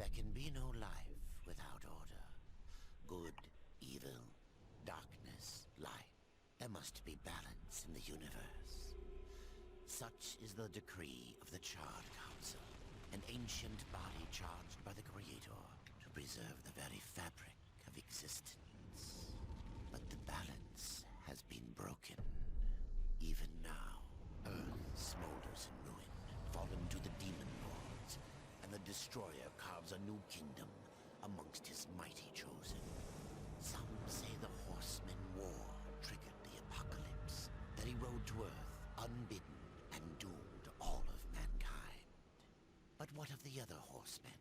There can be no life without order. Good, evil, darkness, light. There must be balance in the universe. Such is the decree of the Charred Council, an ancient body charged by the Creator to preserve the very fabric of existence. But the balance has been broken. Even now, Earth smolders in ruin, fallen to the demon lords, and the Destroyer carves a new kingdom amongst his mighty chosen. Some say the Horseman War triggered the apocalypse, that he rode to Earth unbidden and doomed all of mankind. But what of the other horsemen,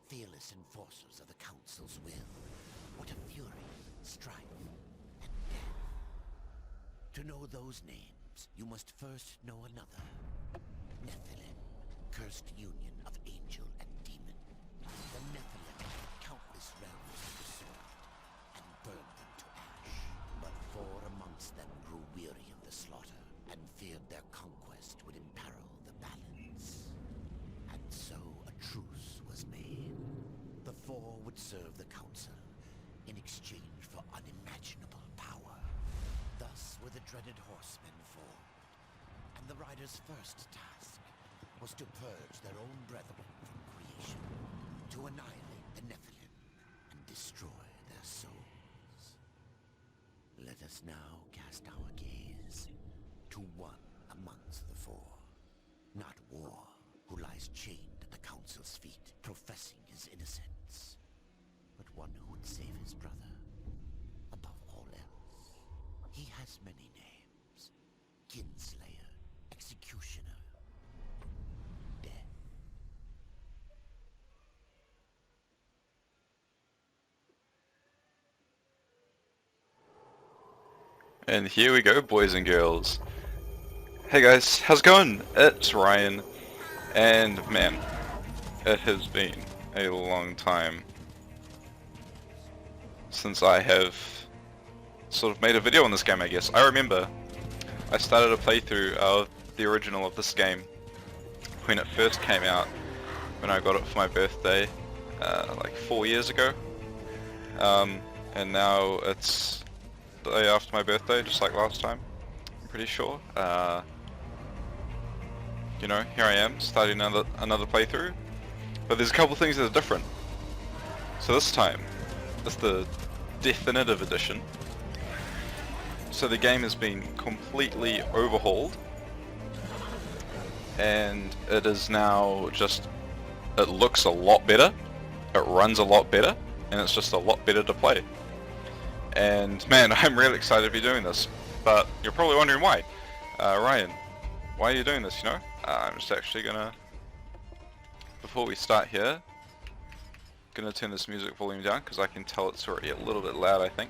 fearless enforcers of the Council's will? What of fury, strife, and death? To know those names, you must first know another. Nephilim, cursed union of angel and demon. The Nephilim took countless realms of the sword and burned them to ash. But four amongst them grew weary of the slaughter and feared their conquest would imperil the balance. And so a truce was made. The four would serve the Council in exchange for unimaginable power. Thus were the dreaded horsemen formed, and the riders' first task was to purge their own brethren from creation, to annihilate the Nephilim and destroy their souls. Let us now cast our gaze to one amongst the four. Not War, who lies chained at the Council's feet, professing his innocence, but one who would save his brother above all else. He has many names: Kinslayer, Executioner, Death. And here we go, boys and girls. Hey guys, how's it going? It's Ryan, and man, it has been a long time since I have sort of made a video on this game, I guess. I remember I started a playthrough of the original of this game when it first came out, when I got it for my birthday, like 4 years ago. And now it's the day after my birthday, just like last time, I'm pretty sure. You know, here I am, starting another playthrough, but there's a couple things that are different. So this time, it's the definitive edition. So the game has been completely overhauled, and it is now just, it looks a lot better, it runs a lot better, and it's just a lot better to play. And man, I'm really excited to be doing this, but you're probably wondering why. Ryan, why are you doing this, you know? I'm just actually gonna, before we start here, gonna turn this music volume down because I can tell it's already a little bit loud, I think.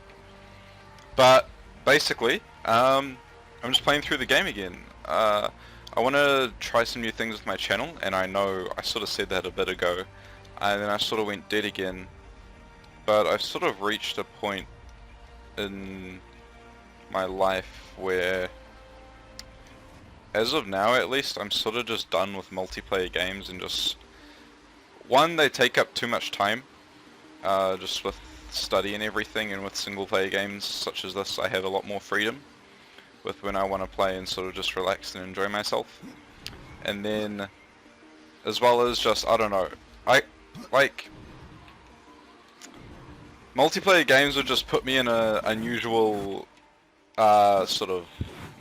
But basically, I'm just playing through the game again. I want to try some new things with my channel, and I know I sort of said that a bit ago, and then I sort of went dead again. But I've sort of reached a point in my life where, as of now at least, I'm sort of just done with multiplayer games, and just, one, they take up too much time, just with study and everything, and with single player games such as this I have a lot more freedom with when I want to play and sort of just relax and enjoy myself. And then, as well as just, I don't know, I like multiplayer games would just put me in a unusual sort of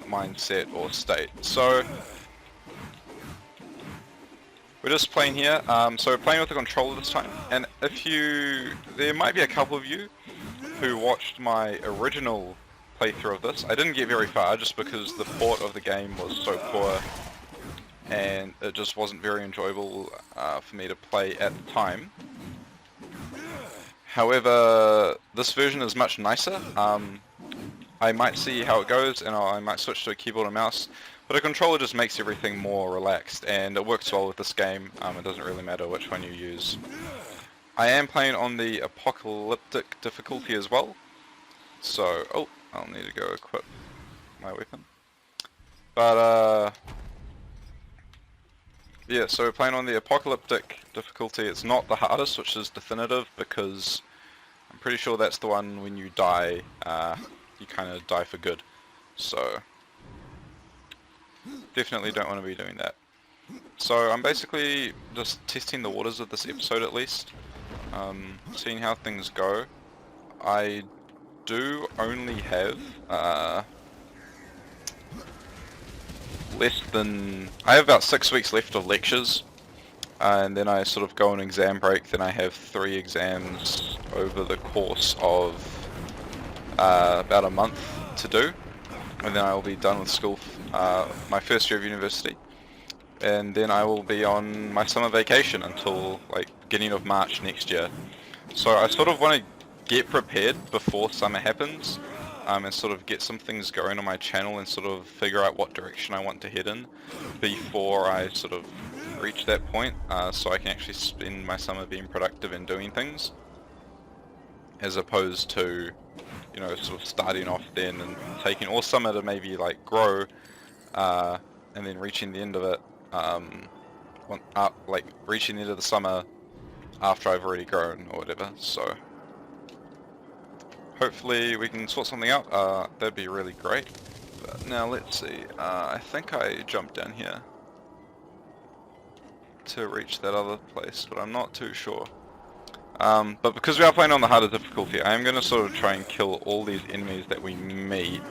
mindset or state. So we're just playing here, so we're playing with the controller this time, and there might be a couple of you who watched my original playthrough of this. I didn't get very far just because the port of the game was so poor and it just wasn't very enjoyable for me to play at the time. However, this version is much nicer. I might see how it goes, and I might switch to a keyboard and mouse, but a controller just makes everything more relaxed, and it works well with this game. It doesn't really matter which one you use. I am playing on the apocalyptic difficulty as well, so, oh, I'll need to go equip my weapon. But, yeah, so we're playing on the apocalyptic difficulty. It's not the hardest, which is definitive, because I'm pretty sure that's the one when you die, you kind of die for good. So definitely don't want to be doing that. So I'm basically just testing the waters of this episode at least, seeing how things go. I do only have I have about 6 weeks left of lectures, and then I sort of go on exam break. Then I have 3 exams over the course of about a month to do, and then I will be done with school, my first year of university, and then I will be on my summer vacation until like beginning of March next year. So I sort of want to get prepared before summer happens, and sort of get some things going on my channel and sort of figure out what direction I want to head in before I sort of reach that point, so I can actually spend my summer being productive and doing things, as opposed to, you know, sort of starting off then and taking all summer to maybe like grow, and then reaching the end of it, like reaching the end of the summer after I've already grown or whatever. So hopefully we can sort something out. That'd be really great. But now let's see. I think I jumped down here to reach that other place, but I'm not too sure. But because we are playing on the harder difficulty, I am going to sort of try and kill all these enemies that we meet,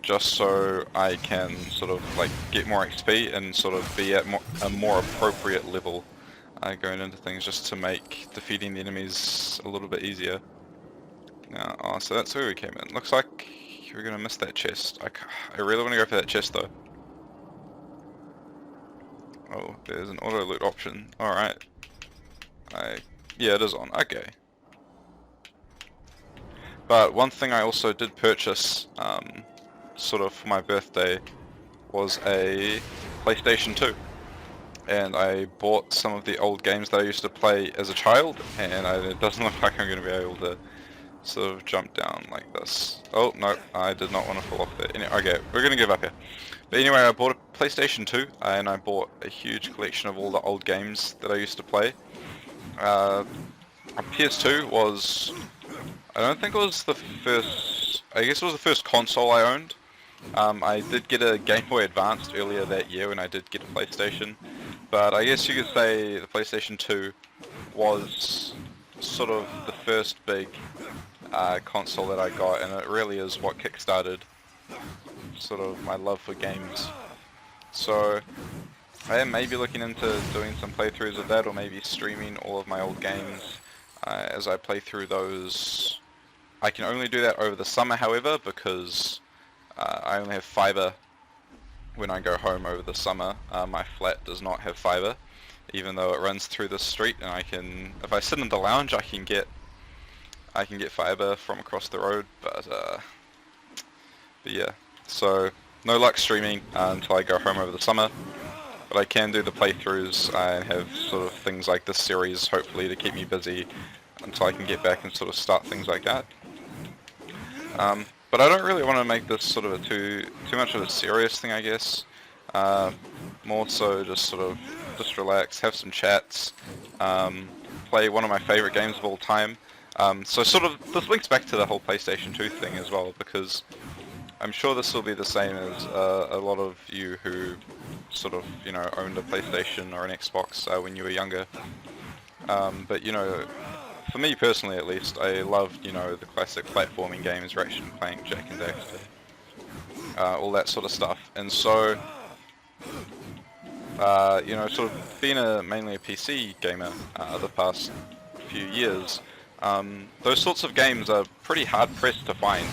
just so I can sort of like get more XP and sort of be at a more appropriate level going into things, just to make defeating the enemies a little bit easier. Now, oh, so that's where we came in. Looks like we're going to miss that chest. I really want to go for that chest though. Oh, there's an auto loot option. Alright. Yeah, it is on. Okay. But one thing I also did purchase, sort of for my birthday, was a PlayStation 2. And I bought some of the old games that I used to play as a child, and it doesn't look like I'm going to be able to sort of jump down like this. Oh, no, I did not want to fall off there. Okay, we're going to give up here. But anyway, I bought a PlayStation 2, and I bought a huge collection of all the old games that I used to play. A PS2 was, I don't think it was the first, I guess it was the first console I owned. I did get a Game Boy Advance earlier that year when I did get a PlayStation, but I guess you could say the PlayStation 2 was sort of the first big console that I got, and it really is what kickstarted sort of my love for games. So I am maybe looking into doing some playthroughs of that, or maybe streaming all of my old games as I play through those. I can only do that over the summer, however, because I only have fiber when I go home over the summer. My flat does not have fiber, even though it runs through the street, and I can, if I sit in the lounge, I can get fiber from across the road. But yeah, so no luck streaming until I go home over the summer. But I can do the playthroughs and have sort of things like this series, hopefully, to keep me busy until I can get back and sort of start things like that. But I don't really want to make this sort of a too much of a serious thing, I guess. More so just sort of just relax, have some chats, play one of my favorite games of all time. So sort of this links back to the whole PlayStation 2 thing as well, because I'm sure this will be the same as a lot of you who sort of, you know, owned a PlayStation or an Xbox when you were younger. But, you know, for me personally at least, I loved, you know, the classic platforming games, Ratchet and Clank, Jak and Daxter, all that sort of stuff. And so, you know, sort of being mainly a PC gamer the past few years, those sorts of games are pretty hard pressed to find.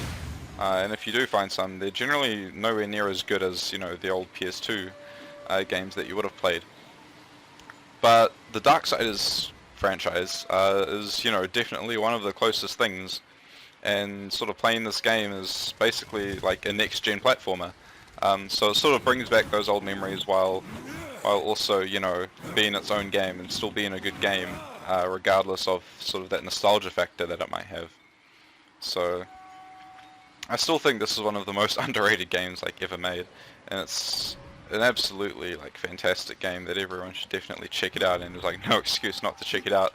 And if you do find some, they're generally nowhere near as good as, you know, the old PS2 games that you would have played. But the Darksiders franchise is, you know, definitely one of the closest things, and sort of playing this game is basically like a next-gen platformer. So it sort of brings back those old memories while also, you know, being its own game and still being a good game, regardless of sort of that nostalgia factor that it might have. So I still think this is one of the most underrated games like ever made, and it's an absolutely like fantastic game that everyone should definitely check it out, and there's like no excuse not to check it out,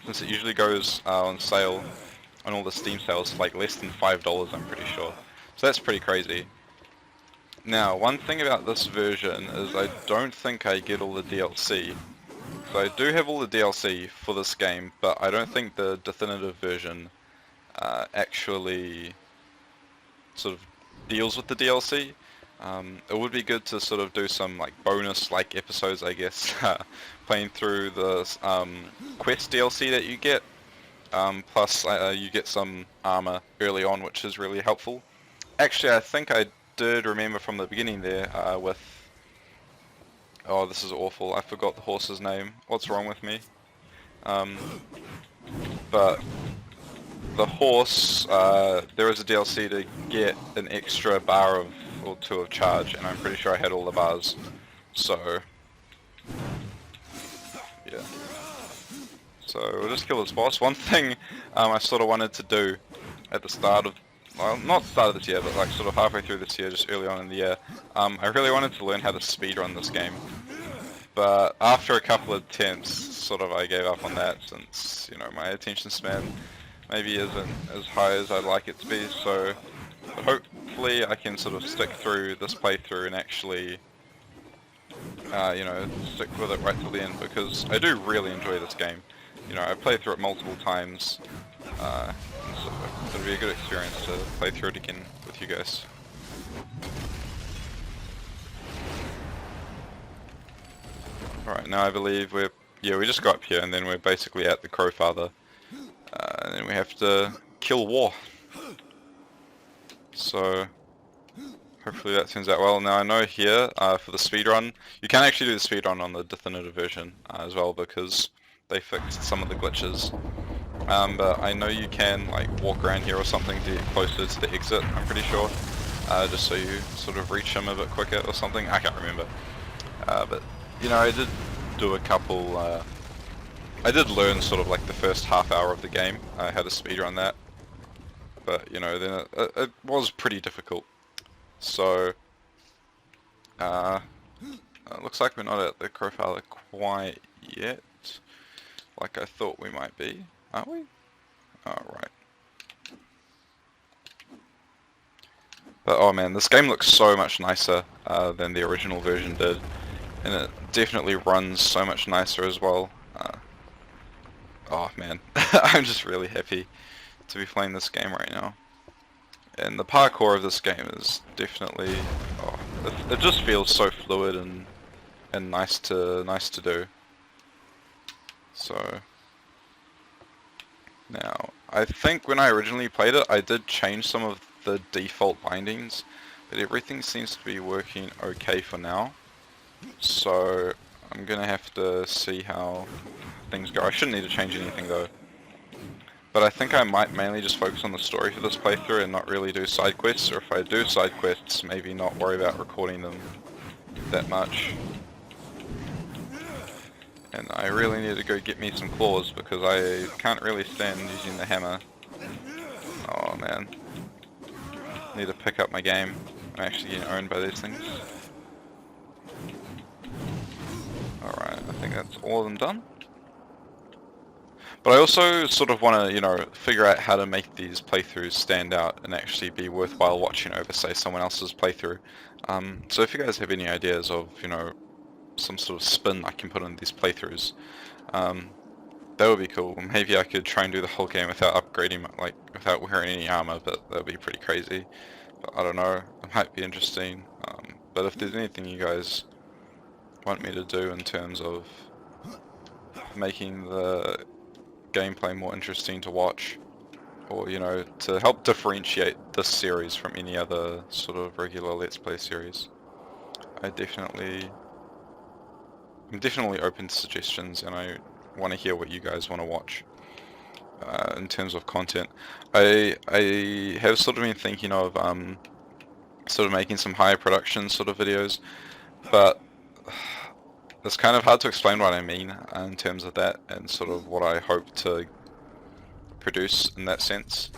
since it usually goes on sale on all the Steam sales for like less than $5, I'm pretty sure. So that's pretty crazy. Now, one thing about this version is I don't think I get all the DLC. So I do have all the DLC for this game, but I don't think the definitive version actually sort of deals with the DLC. It would be good to sort of do some like bonus like episodes, I guess, playing through the quest DLC that you get. Plus you get some armor early on, which is really helpful. Actually, I think I did remember from the beginning there with... Oh, this is awful. I forgot the horse's name. What's wrong with me? But the horse, there is a DLC to get an extra bar of or two of charge, and I'm pretty sure I had all the bars. So yeah. So we'll just kill this boss. One thing I sort of wanted to do at the start of, well, not the start of this year, but like sort of halfway through this year, just early on in the year, I really wanted to learn how to speedrun this game. But after a couple of attempts, sort of I gave up on that, since, you know, my attention span maybe isn't as high as I'd like it to be. So hopefully I can sort of stick through this playthrough and actually, you know, stick with it right till the end, because I do really enjoy this game. You know, I played through it multiple times, so it'll be a good experience to play through it again with you guys. Alright, now I believe we're... Yeah, we just got up here and then we're basically at the Crowfather. And then we have to kill War. So, hopefully that turns out well. Now I know here, for the speedrun, you can actually do the speedrun on the definitive version as well, because they fixed some of the glitches. But I know you can like walk around here or something to get closer to the exit, I'm pretty sure. Just so you sort of reach him a bit quicker or something, I can't remember. But, you know, I did do a couple, I did learn sort of like the first half hour of the game, how to speedrun that. But, you know, then it was pretty difficult. So, it looks like we're not at the Crowfather quite yet, like I thought we might be. Are we? Oh, right. But oh man, this game looks so much nicer than the original version did, and it definitely runs so much nicer as well. Oh man, I'm just really happy to be playing this game right now. And the parkour of this game is definitely, oh, it just feels so fluid and nice to do. So now, I think when I originally played it, I did change some of the default bindings, but everything seems to be working okay for now. So I'm gonna have to see how things go. I shouldn't need to change anything though. But I think I might mainly just focus on the story for this playthrough and not really do side quests, or if I do side quests, maybe not worry about recording them that much. And I really need to go get me some claws, because I can't really stand using the hammer. Oh man. Need to pick up my game. I'm actually getting owned by these things. Alright, I think that's all of them done. But I also sort of want to, you know, figure out how to make these playthroughs stand out and actually be worthwhile watching over, say, someone else's playthrough. So if you guys have any ideas of, you know, some sort of spin I can put on these playthroughs, that would be cool. Maybe I could try and do the whole game without upgrading, like without wearing any armor, but that would be pretty crazy. But I don't know, it might be interesting. But if there's anything you guys want me to do in terms of making the gameplay more interesting to watch, or, you know, to help differentiate this series from any other sort of regular Let's Play series, I'm definitely open to suggestions, and I want to hear what you guys want to watch in terms of content. I have sort of been thinking of sort of making some higher production sort of videos, but it's kind of hard to explain what I mean in terms of that, and sort of what I hope to produce in that sense.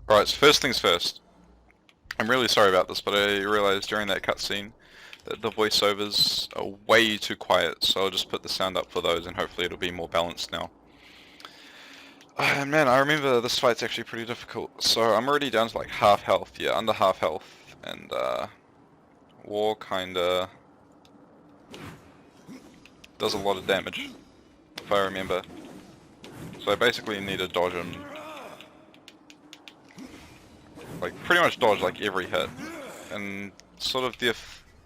Alright, so first things first. I'm really sorry about this, but I realized during that cutscene that the voiceovers are way too quiet, so I'll just put the sound up for those and hopefully it'll be more balanced now. And man, I remember this fight's actually pretty difficult. So I'm already down to like half health, yeah, under half health, and War kinda does a lot of damage, if I remember. So I basically need to dodge him, like pretty much dodge like every hit, and sort of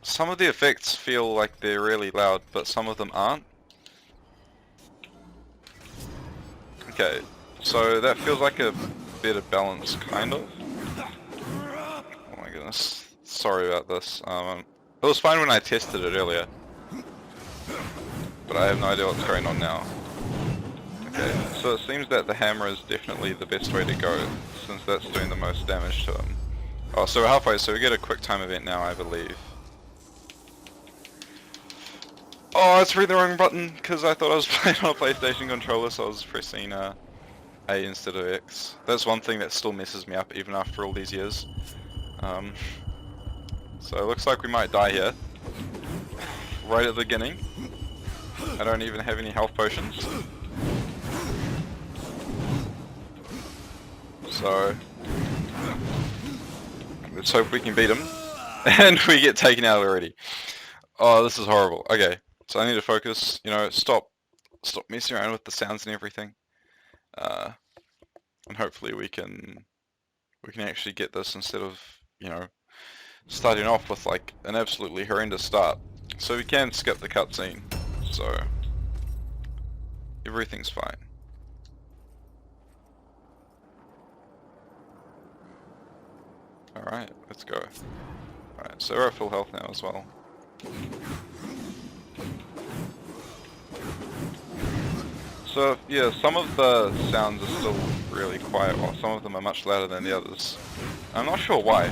some of the effects feel like they're really loud, but some of them aren't. Okay, so that feels like a better balance, kind of. Oh my goodness, sorry about this. It was fine when I tested it earlier, but I have no idea what's going on now. Okay, so it seems that the hammer is definitely the best way to go, since that's doing the most damage to him. Oh, so we're halfway, so we get a quick time event now, I believe. Oh, it's really the wrong button, because I thought I was playing on a PlayStation controller, so I was pressing A instead of X. That's one thing that still messes me up, even after all these years. So it looks like we might die here. Right at the beginning. I don't even have any health potions. So let's hope we can beat him. And we get taken out already. Oh, this is horrible. Okay, so I need to focus, you know, stop messing around with the sounds and everything. And hopefully we can actually get this instead of, you know, starting off with like an absolutely horrendous start. So we can skip the cutscene, so everything's fine. Alright, let's go. Alright, so we're at full health now as well. So yeah, some of the sounds are still really quiet, while some of them are much louder than the others. I'm not sure why.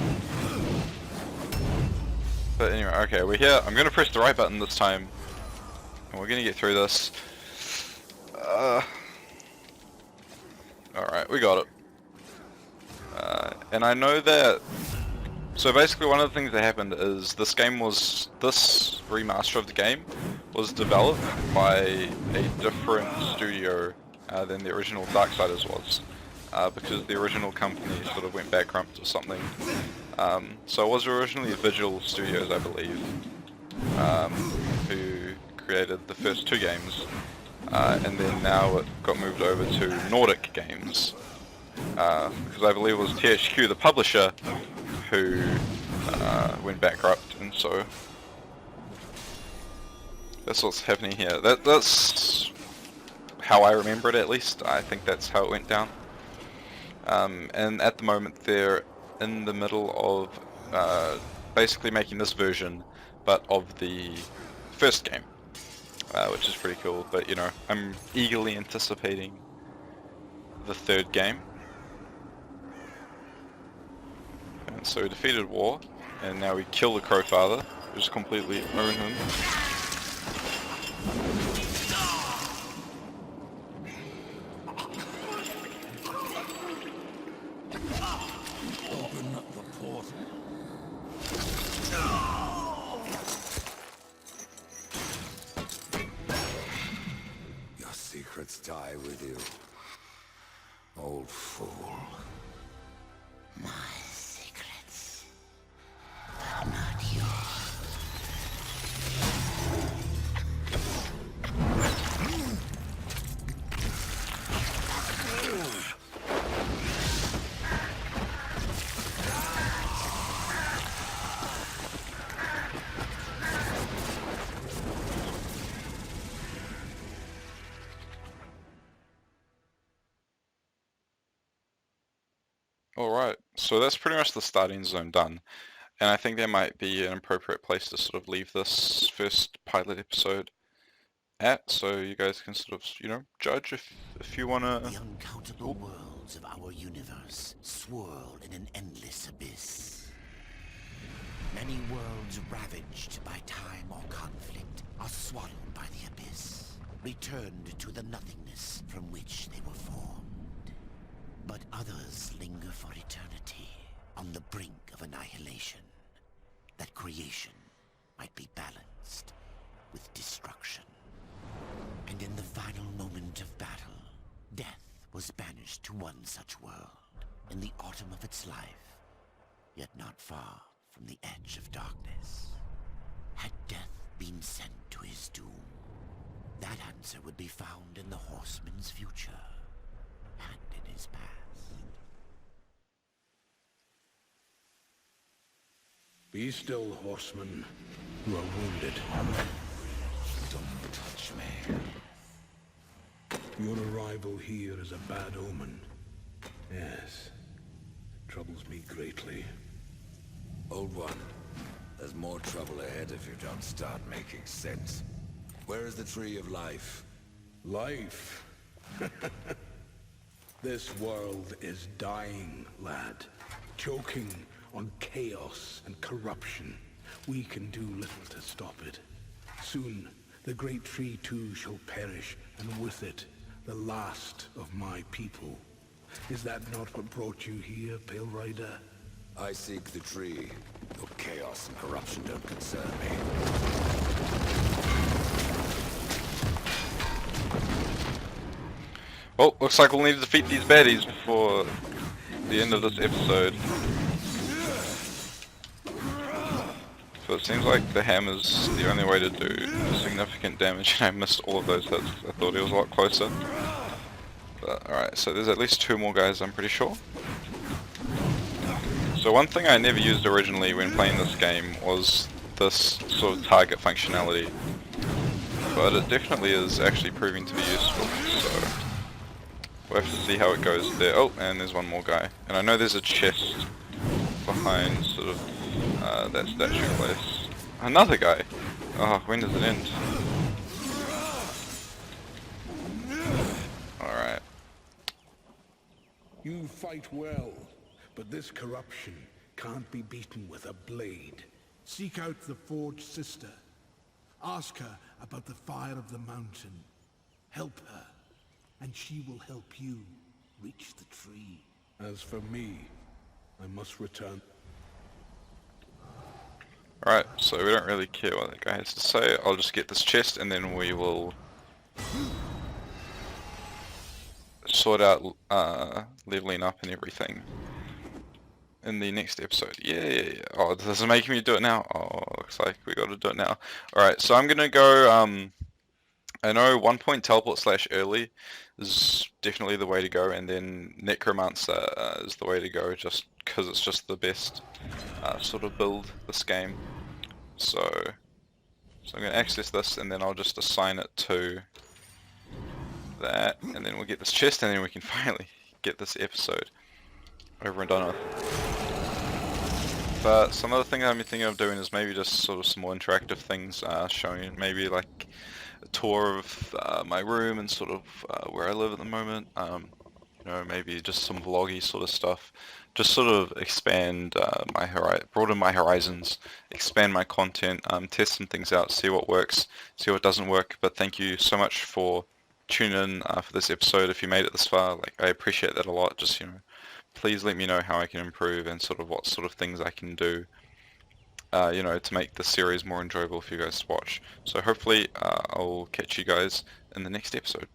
But anyway, okay, we're here. I'm gonna press the right button this time, and we're gonna get through this. Alright, we got it. And I know that... So basically one of the things that happened is this remaster of the game was developed by a different studio than the original Darksiders was. Because the original company sort of went bankrupt or something. So it was originally Visual Studios, I believe, who created the first two games. And then now it got moved over to Nordic Games. Because I believe it was THQ, the publisher, who went bankrupt, and so that's what's happening here. That's how I remember it, at least. I think that's how it went down. And at the moment they're in the middle of basically making this version, but of the first game, which is pretty cool. But you know, I'm eagerly anticipating the third game. And so we defeated War, and now we kill the Crowfather. We just completely own him. Open up the portal. Your secrets die with you, old fool. My secrets, but not yours. Alright, so that's pretty much the starting zone done. And I think there might be an appropriate place to sort of leave this first pilot episode at, so you guys can sort of, you know, judge if you wanna... The uncountable worlds of our universe swirl in an endless abyss. Many worlds ravaged by time or conflict are swallowed by the abyss, returned to the nothingness from which they were formed. But others linger for eternity, on the brink of annihilation, that creation might be balanced with destruction. And in the final moment of battle, death was banished to one such world, in the autumn of its life, yet not far from the edge of darkness. Had death been sent to his doom, that answer would be found in the horseman's future, and in his past. Be still, horseman. You are wounded. Don't touch me. Your arrival here is a bad omen. Yes. It troubles me greatly. Old one, there's more trouble ahead if you don't start making sense. Where is the Tree of Life? Life? This world is dying, lad. Choking on chaos and corruption. We can do little to stop it. Soon, the great tree too shall perish, and with it, the last of my people. Is that not what brought you here, Pale Rider? I seek the tree. Your chaos and corruption don't concern me. Well, looks like we'll need to defeat these baddies before the end of this episode. So it seems like the hammer's the only way to do significant damage, and I missed all of those hits. I thought he was a lot closer. But alright, so there's at least 2 more guys, I'm pretty sure. So one thing I never used originally when playing this game was this sort of target functionality. But it definitely is actually proving to be useful, so we'll have to see how it goes there. Oh, and there's one more guy. And I know there's a chest behind sort of that statue place. Another guy! Oh, when does it end? Alright. You fight well, but this corruption can't be beaten with a blade. Seek out the Forge Sister. Ask her about the fire of the mountain. Help her, and she will help you reach the tree. As for me, I must return. Alright, so we don't really care what that guy has to say. I'll just get this chest and then we will sort out leveling up and everything in the next episode. Yeah. Oh, this is making me do it now. Oh, looks like we gotta do it now. Alright, so I'm gonna go, I know 1 point teleport / early is definitely the way to go, and then Necromancer is the way to go, just because it's just the best sort of build this game. So I'm going to access this, and then I'll just assign it to that, and then we'll get this chest, and then we can finally get this episode over and done with. But some other thing I'm thinking of doing is maybe just sort of some more interactive things, showing maybe like a tour of my room and sort of where I live at the moment. You know, maybe just some vloggy sort of stuff. Just sort of expand broaden my horizons, expand my content, test some things out, see what works, see what doesn't work. But thank you so much for tuning in for this episode. If you made it this far, like, I appreciate that a lot. Just, you know, please let me know how I can improve and sort of what sort of things I can do, you know, to make the series more enjoyable for you guys to watch. So hopefully I'll catch you guys in the next episode.